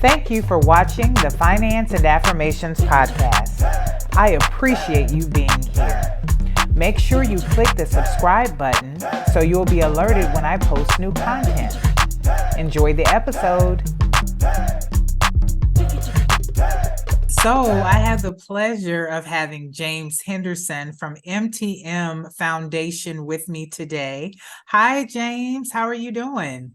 Thank you for watching the Finance and Affirmations podcast. I appreciate you being here. Make sure you click the subscribe button so you'll be alerted when I post new content. Enjoy the episode. So I have the pleasure of having James Henderson from MTM Foundation with me today. Hi, James. How are you doing?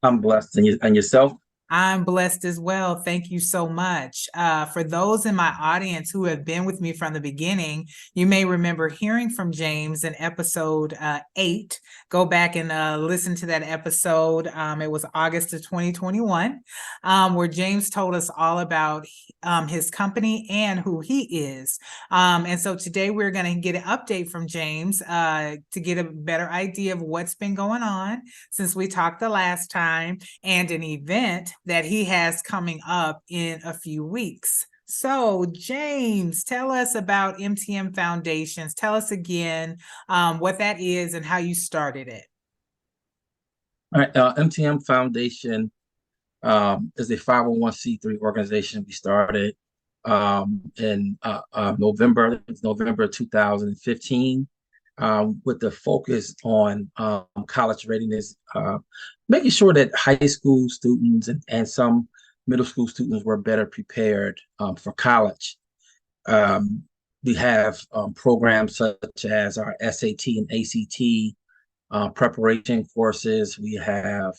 I'm blessed. And yourself? I'm blessed as well. Thank you so much. For those in my audience who have been with me from the beginning, you may remember hearing from James in episode 8. Go back and listen to that episode. It was August of 2021, where James told us all about his company and who he is. And so today we're going to get an update from James to get a better idea of what's been going on since we talked the last time, and an event that he has coming up in a few weeks. So, James, tell us about MTM Foundations. Tell us again what that is and how you started it. All right. MTM Foundation is a 501c3 organization we started in November 2015 with the focus on college readiness, making sure that high school students and some middle school students were better prepared for college. We have programs such as our SAT and ACT preparation courses. We have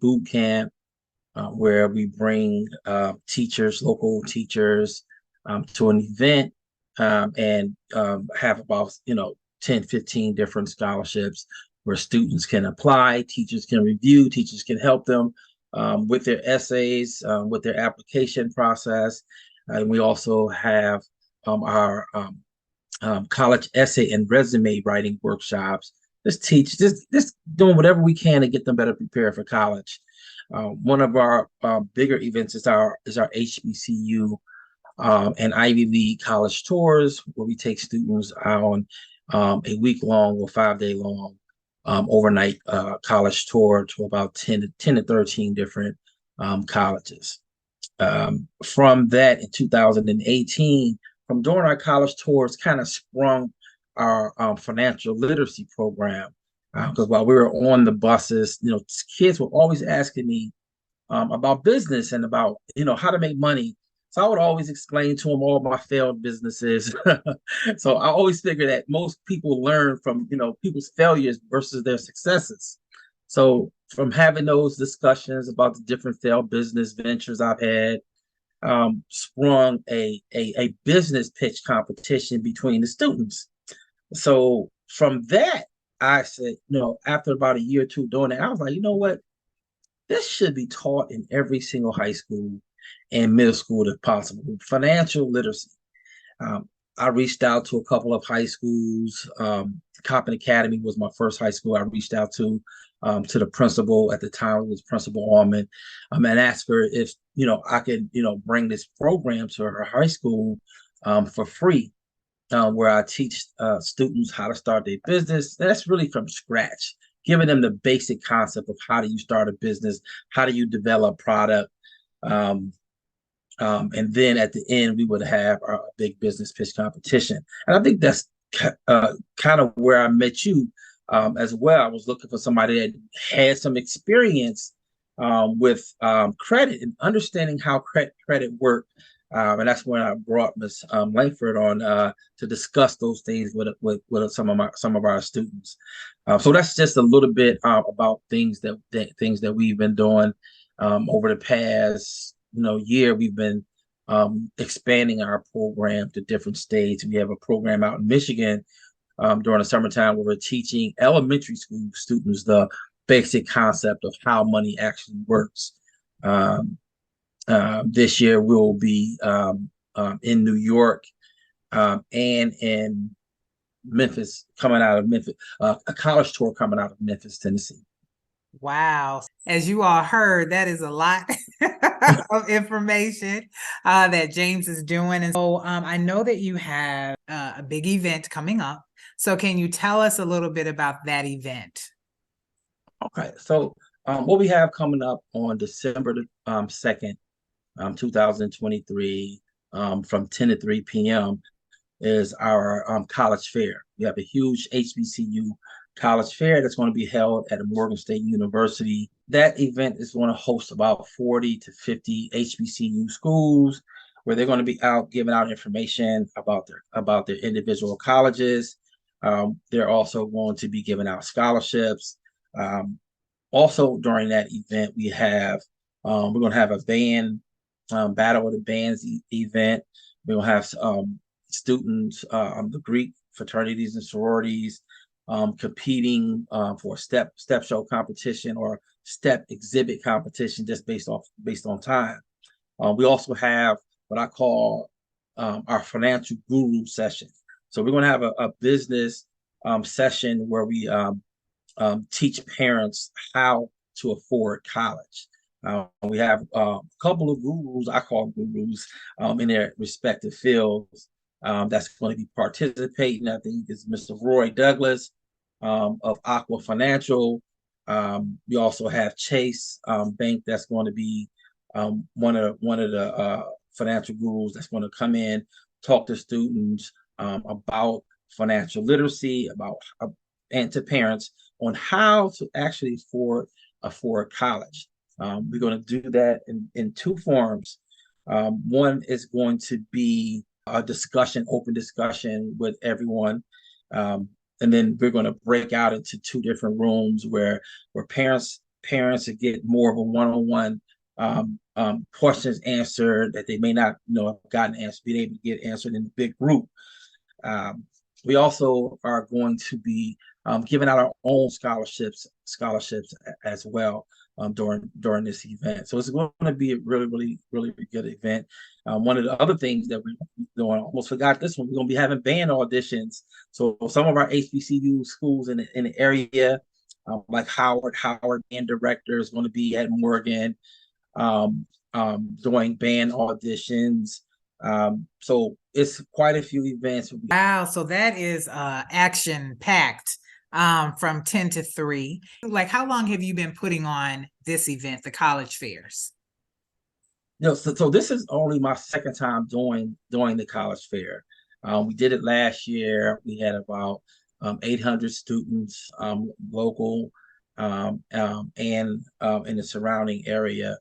boot camp where we bring local teachers to an event and have about 10, 15 different scholarships where students can apply, teachers can review, teachers can help them with their essays, with their application process. And we also have our college essay and resume writing workshops. Just doing whatever we can to get them better prepared for college. One of our bigger events is our HBCU and Ivy League college tours, where we take students on a week-long or 5-day long overnight college tour to about 10 to 13 different colleges. From that, in 2018, from during our college tours, kind of sprung our financial literacy program. Because while we were on the buses, kids were always asking me about business and about, how to make money. So I would always explain to them all my failed businesses. So I always figure that most people learn from, people's failures versus their successes. So from having those discussions about the different failed business ventures I've had, sprung a business pitch competition between the students. So from that, I said, after about a year or two doing it, I was like, you know what? This should be taught in every single high school and middle school if possible. Financial literacy. I reached out to a couple of high schools. Coppin Academy was my first high school I reached out to the principal at the time. It was Principal Allman, and asked her if I could bring this program to her high school for free, where I teach students how to start their business. That's really from scratch, giving them the basic concept of how do you start a business, how do you develop product. And then at the end, we would have our big business pitch competition. And I think that's kind of where I met you as well. I was looking for somebody that had some experience with credit and understanding how credit worked. And that's when I brought Ms. Lankford on to discuss those things with some of our students. So that's just a little bit about things that we've been doing over the past year. We've been expanding our program to different states. We have a program out in Michigan during the summertime where we're teaching elementary school students the basic concept of how money actually works. This year we'll be in New York and in Memphis, coming out of Memphis, a college tour coming out of Memphis, Tennessee. Wow. As you all heard, that is a lot of information that James is doing. And so I know that you have a big event coming up. So can you tell us a little bit about that event? Okay. So What we have coming up on December 2nd, 2023, from 10 to 3 p.m. is our college fair. We have a huge HBCU college fair that's going to be held at Morgan State University. That event is going to host about 40 to 50 HBCU schools, where they're going to be out giving out information about their individual colleges. They're also going to be giving out scholarships. Also during that event, we're going to have a band battle of the bands event. We're going to have students, the Greek fraternities and sororities, competing for step show competition or step exhibit competition, just based on time. We also have what I call our financial guru session. So we're going to have a business session where we teach parents how to afford college. We have a couple of gurus, I call gurus, in their respective fields, that's going to be participating. I think is Mr. Roy Douglas of Aqua Financial. We also have Chase Bank that's going to be one of the financial gurus that's going to come in, talk to students about financial literacy, and to parents on how to actually afford college. We're going to do that in two forms. One is going to be a discussion, open discussion with everyone. And then we're going to break out into two different rooms where parents get more of a one-on-one questions answered that they may not have gotten answered, being able to get answered in a big group. We also are going to be giving out our own scholarships as well during this event. So it's going to be a really, really, really good event. One of the other things that we're doing, almost forgot this one, we're going to be having band auditions. So some of our HBCU schools in the area, like Howard band director is going to be at Morgan doing band auditions. So it's quite a few events. Wow, so that is action packed from 10 to 3. Like, how long have you been putting on this event, the college fairs? So this is only my second time doing the college fair. We did it last year. We had about 800 students, local, and in the surrounding area,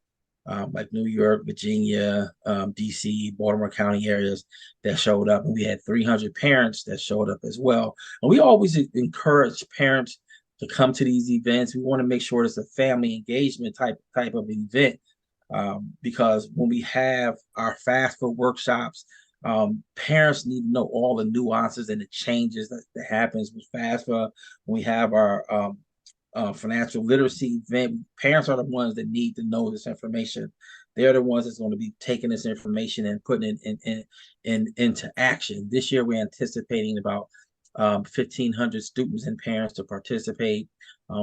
like New York, Virginia, DC, Baltimore County areas that showed up. And we had 300 parents that showed up as well. And we always encourage parents to come to these events. We want to make sure it's a family engagement type of event, because when we have our FAFSA workshops, parents need to know all the nuances and the changes that happens with FAFSA. When we have our financial literacy event, parents are the ones that need to know this information. They're the ones that's going to be taking this information and putting it into action. This year, we're anticipating about 1,500 students and parents to participate.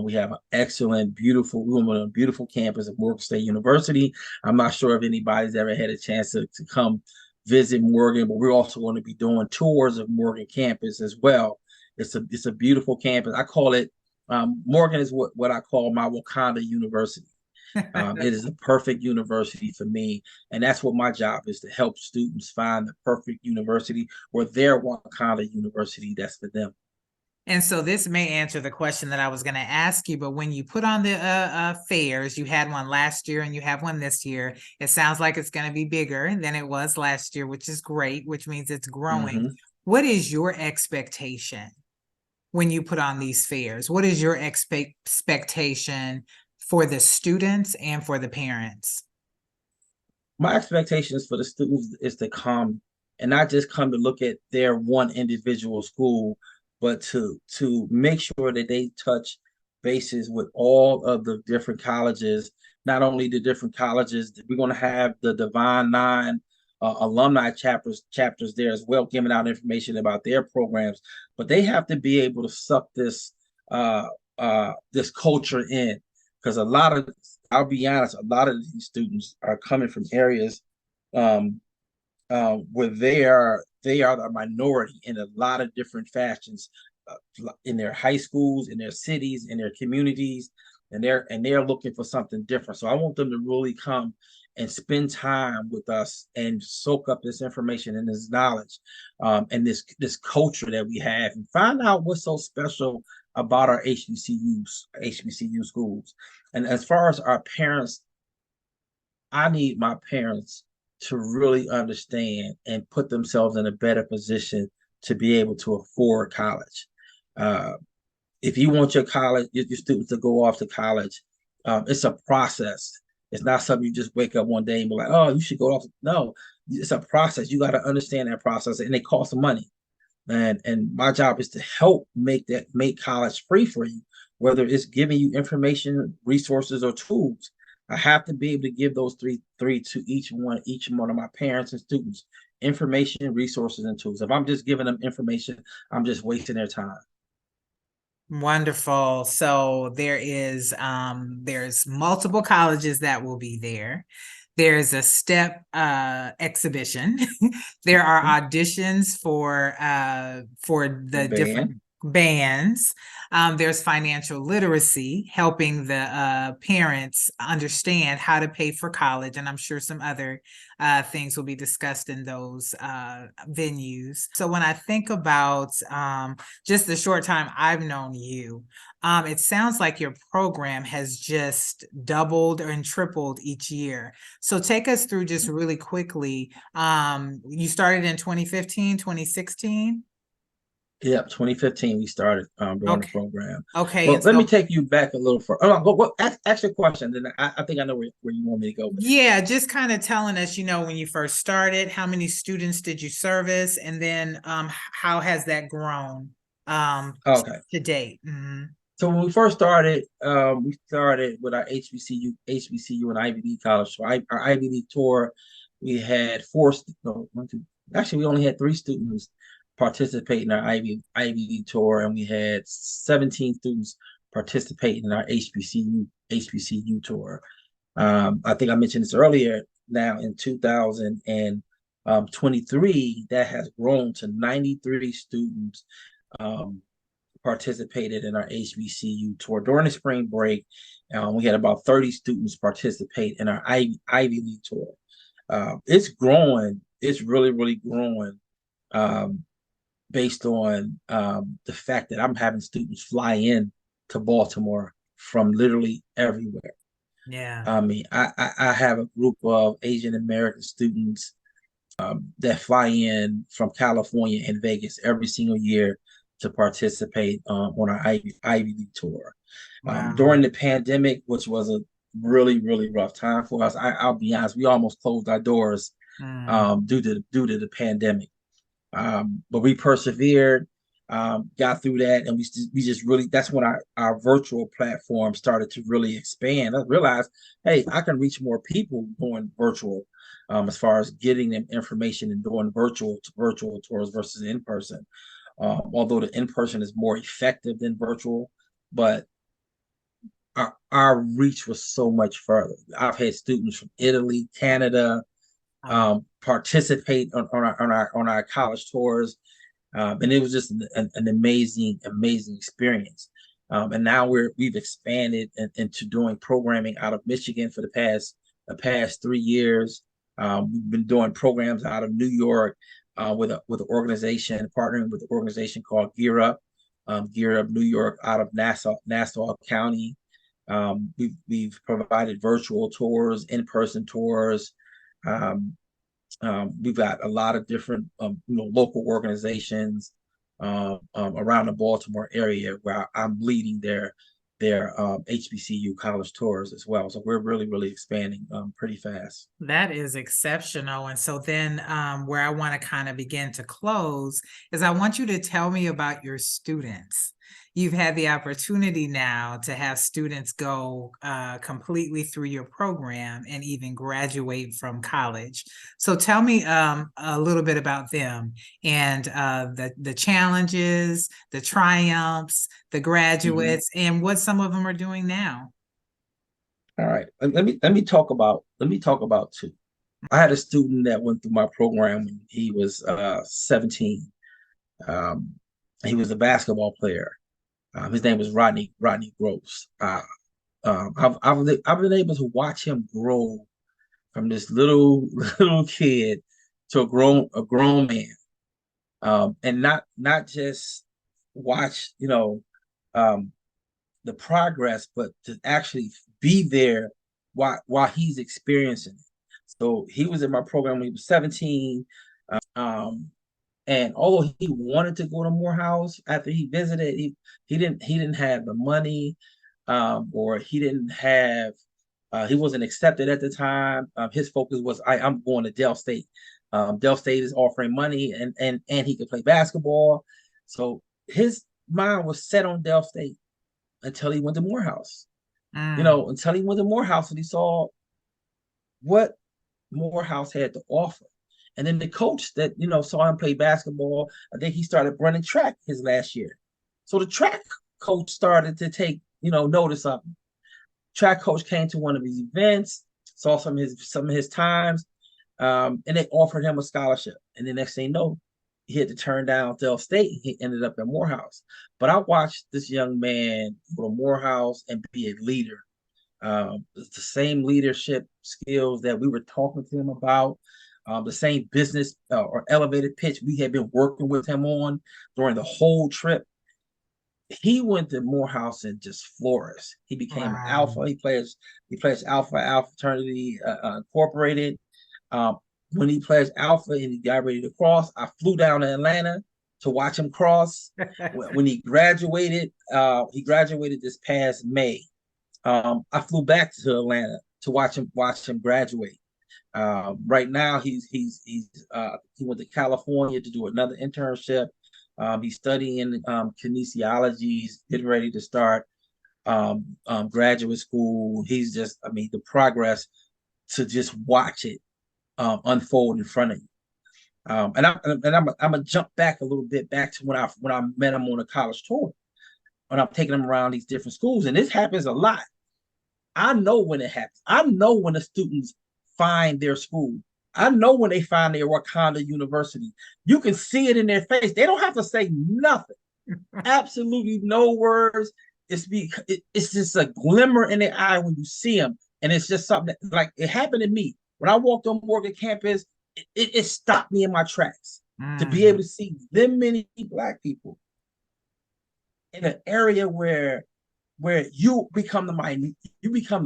We have an excellent, beautiful room on a beautiful campus at Morgan State University. I'm not sure if anybody's ever had a chance to come visit Morgan, but we're also going to be doing tours of Morgan campus as well. It's a beautiful campus. I call it Morgan is what I call my Wakanda University. It is a perfect university for me, and that's what my job is, to help students find the perfect university or their Wakanda University that's for them. And so this may answer the question that I was going to ask you, but when you put on the fairs, you had one last year and you have one this year. It sounds like it's going to be bigger than it was last year, which is great, which means it's growing. Mm-hmm. What is your expectation when you put on these fairs? What is your expectation for the students and for the parents? My expectations for the students is to come and not just come to look at their one individual school, but to make sure that they touch bases with all of the different colleges. Not only the different colleges, we're going to have the Divine Nine alumni chapters there as well, giving out information about their programs. But they have to be able to suck this culture in, because I'll be honest, a lot of these students are coming from areas where they are the minority in a lot of different fashions, in their high schools, in their cities, in their communities. and they're looking for something different. So I want them to really come and spend time with us and soak up this information and this knowledge, and this culture that we have, and find out what's so special about our HBCU schools. And as far as our parents, I need my parents to really understand and put themselves in a better position to be able to afford college. Uh, if you want your students to go off to college, it's a process. It's not something you just wake up one day and be like, oh, you should go off. No, it's a process. You got to understand that process, and it costs money. And my job is to help make college free for you, whether it's giving you information, resources, or tools. I have to be able to give those three to each one of my parents and students: information, resources, and tools. If I'm just giving them information, I'm just wasting their time. Wonderful. So there's multiple colleges that will be there. There's a step exhibition. There are auditions for the different Band. bands. There's financial literacy, helping the parents understand how to pay for college, and I'm sure some other things will be discussed in those venues. So when I think about just the short time I've known you, it sounds like your program has just doubled and tripled each year. So take us through just really quickly. You started in 2015, 2016? Yep, 2015 we started doing the Okay. program. Okay. Well, And let me so, take you back a little further. Ask your question, then I think I know where you want me to go with it. yeah, just kind of telling us, when you first started, how many students did you service? And then how has that grown Okay. to date? So when we started with our HBCU and Ivy League college. So our Ivy League tour, we had no, one, two, actually we only had three students participate in our Ivy League tour, and we had 17 students participate in our HBCU tour. I think I mentioned this earlier. Now in 2023, that has grown to 93 students um, participated in our HBCU tour. During the spring break, we had about 30 students participate in our Ivy League tour. It's growing. It's really, really growing, um, based on the fact that I'm having students fly in to Baltimore from literally everywhere. Yeah. I mean, I have a group of Asian American students that fly in from California and Vegas every single year to participate on our Ivy League tour. Wow. During the pandemic, which was a really, really rough time for us, I'll be honest, we almost closed our doors Mm. due to the pandemic. But we persevered, got through that, and we just really, that's when our virtual platform started to really expand. I realized, hey, I can reach more people going virtual, as far as getting them information and doing virtual tours versus in person. Although the in person is more effective than virtual, but our reach was so much further. I've had students from Italy, Canada, Oh, participate on our college tours, and it was just an amazing experience. And now we've expanded into doing programming out of Michigan for the past 3 years. We've been doing programs out of New York, with an organization, partnering with an organization called Gear Up New York, out of Nassau County. We've provided virtual tours, in-person tours. Um, we've got a lot of different local organizations around the Baltimore area where I'm leading their HBCU college tours as well. So we're really, really expanding pretty fast. that is exceptional. And so then where I want to kind of begin to close is I want you to tell me about your students. You've had the opportunity now to have students go completely through your program and even graduate from college. So tell me a little bit about them and the challenges, the triumphs, the Mhm. graduates, and what some of them are doing now. All right, let me talk about two. I had a student that went through my program when he was 17. Um, he was a basketball player. His name was Rodney Gross. I've been able to watch him grow from this little kid to a grown man, and not just watch um, the progress, but to actually be there while he's experiencing it. So he was in my program when he was 17. Um, and although he wanted to go to Morehouse after he visited, he didn't have the money, or he wasn't accepted at the time. His focus was I'm going to Dell State. Dell State is offering money, and he could play basketball. So his mind was set on Dell State until he went to Morehouse. Mm. Until he went to Morehouse and he saw what Morehouse had to offer. And then the coach that saw him play basketball, I think he started running track his last year. So the track coach started to take notice of him. Track coach came to one of his events, saw some of his times, and they offered him a scholarship. And the next thing you know, he had to turn down Dell State. He ended up at Morehouse. But I watched this young man go to Morehouse and be a leader. The same leadership skills that we were talking to him about, the same business or elevated pitch we had been working with him on during the whole trip. He went to Morehouse and just flourished. He became an Wow. alpha. He plays Alpha Fraternity Incorporated. Um, when he plays Alpha and he got ready to cross, I flew down to Atlanta to watch him cross. When he graduated this past May. I flew back to Atlanta to watch him graduate. Right now, he went to California to do another internship. He's studying kinesiology. He's getting ready to start graduate school. He's just, I mean, the progress to just watch it unfold in front of you. I'm gonna jump back a little bit back to when I met him on a college tour, when I'm taking him around these different schools, and this happens a lot. I know when it happens. I know when the students find their school. I know when they find their Wakanda University. You can see it in their face. They don't have to say nothing. Absolutely no words. It's just a glimmer in their eye when you see them, and it's just something that, like, it happened to me when I walked on Morgan campus. It stopped me in my tracks to be able Mm. to see them many Black people in an area where you become the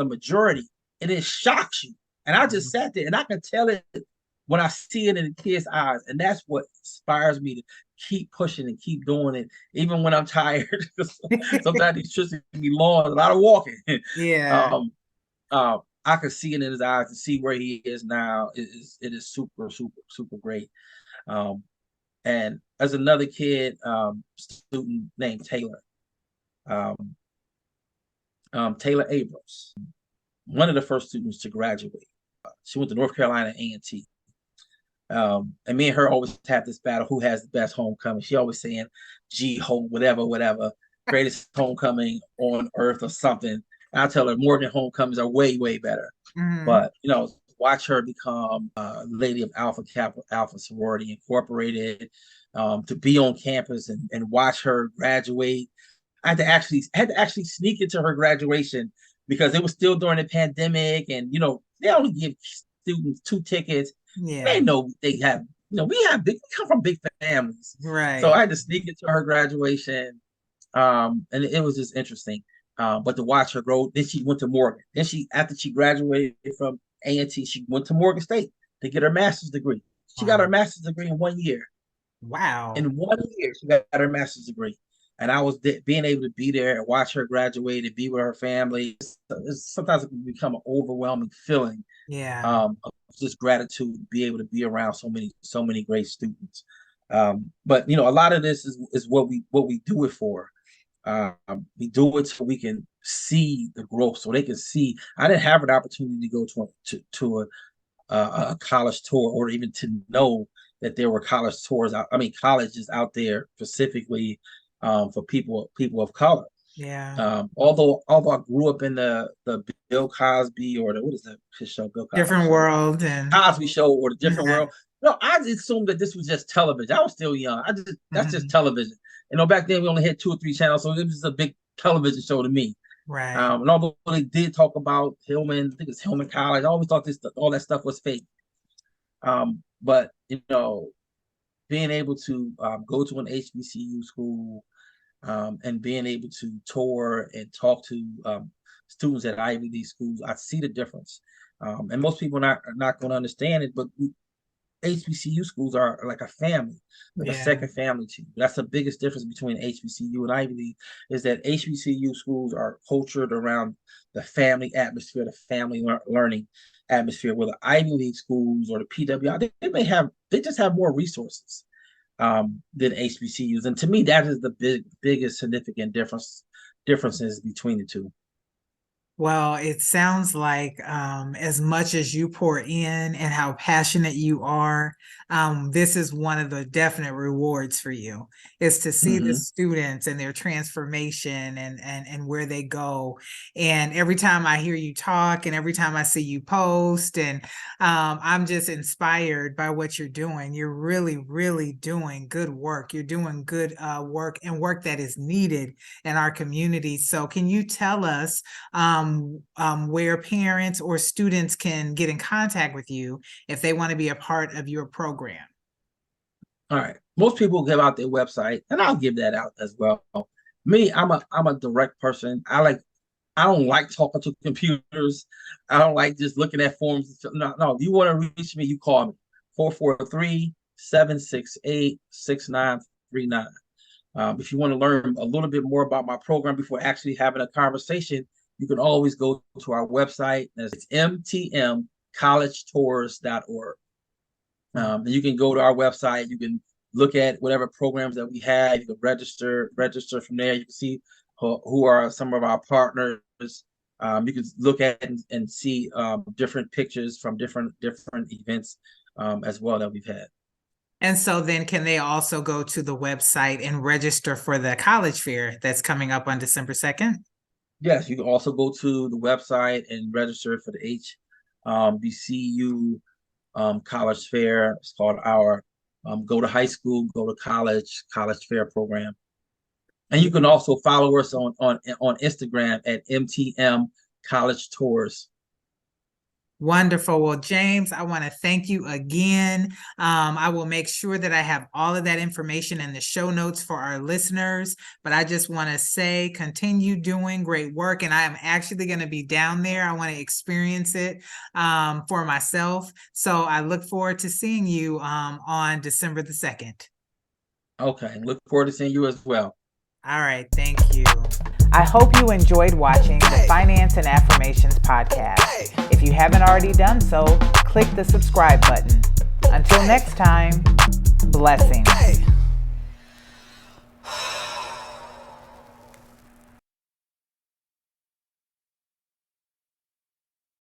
majority, and it shocks you. And I just sat there, and I can tell it when I see it in the kids' eyes, and that's what inspires me to keep pushing and keep doing it, even when I'm tired. Sometimes these trips can be long, a lot of walking. Yeah. um, I can see it in his eyes to see where he is now. It is super, super, super great. Um, and as another kid, student named Taylor. Um, Taylor Abrams, one of the first students to graduate. She went to North Carolina A&T. And me and her always have this battle: who has the best homecoming? She always saying, "G home, whatever, whatever, greatest homecoming on earth or something." And I tell her Morgan homecomings are way, way better. Mm. But watch her become a lady of Alpha Kappa Alpha Sorority Incorporated, to be on campus and watch her graduate. I had to actually sneak into her graduation because it was still during the pandemic, and they only give students 2 tickets. They Yeah. know they have, we come from big families, so I Right. had to sneak into her graduation, and it was just interesting. But to watch her grow, then she went to Morgan. Then after she graduated from A&T, she went to Morgan State to get her master's degree. She got her Wow. master's degree in 1 year. Wow. In 1 year, she got her master's degree. And I was being able to be there and watch her graduate and be with her family. Sometimes it can become an overwhelming feeling, Yeah. of just gratitude to be able to be around so many great students. But a lot of this is what we do it for. We do it so we can see the growth, so they can see. I didn't have an opportunity to go to a college tour, or even to know that there were college tours out. I mean, colleges out there specifically, for people of color. Yeah. Although I grew up in the Bill Cosby, or what is that show? Bill Cosby Different show, world and Cosby Show, or the Different World. No, I just assumed that this was just television. I was still young. That's just Mhm. television. Back then we only had 2 or 3 channels, so it was just a big television show to me. Right. And although they did talk about Hillman, I think it's Hillman College, I always thought all that stuff was fake. But being able to go to an HBCU school and being able to tour and talk to students at Ivy League schools, I see the difference. And most people are not going to understand it, but HBCU schools are like a family, like a Yeah. second family to you. That's the biggest difference between HBCU and Ivy League, is that HBCU schools are cultured around the family atmosphere, the family learning atmosphere, where the Ivy League schools or the PWI, they just have more resources than HBCUs. And to me, that is the biggest significant differences between the two. Well, it sounds like as much as you pour in and how passionate you are, this is one of the definite rewards for you, is to see the Mm-hmm. students and their transformation and where they go. And every time I hear you talk and every time I see you post, and I'm just inspired by what you're doing. You're really, really doing good work. You're doing good work, and work that is needed in our community. So can you tell us where parents or students can get in contact with you if they want to be a part of your program? All right. Most people give out their website, and I'll give that out as well. Me, I'm a direct person. I don't like talking to computers. I don't like just looking at forms. No, no. If you want to reach me, you call me 443-768-6939. If you want to learn a little bit more about my program before actually having a conversation, you can always go to our website. It's mtmcollegetours.org. And you can go to our website. You can look at whatever programs that we have. You can register from there. You can see who are some of our partners. You can look at and see different pictures from different events as well that we've had. And so then can they also go to the website and register for the college fair that's coming up on December 2nd? Yes, you can also go to the website and register for the HBCU College Fair. It's called our Go to High School, Go to College Fair program. And you can also follow us on Instagram at MTM College Tours. Wonderful. Well, James, I want to thank you again. I will make sure that I have all of that information in the show notes for our listeners, but I just want to say, continue doing great work. And I am actually going to be down there. I want to experience it for myself. So I look forward to seeing you on December the 2nd. Okay. Look forward to seeing you as well. All right. Thank you. I hope you enjoyed watching the Finance and Affirmations podcast. If you haven't already done so, click the subscribe button. Until next time, blessings.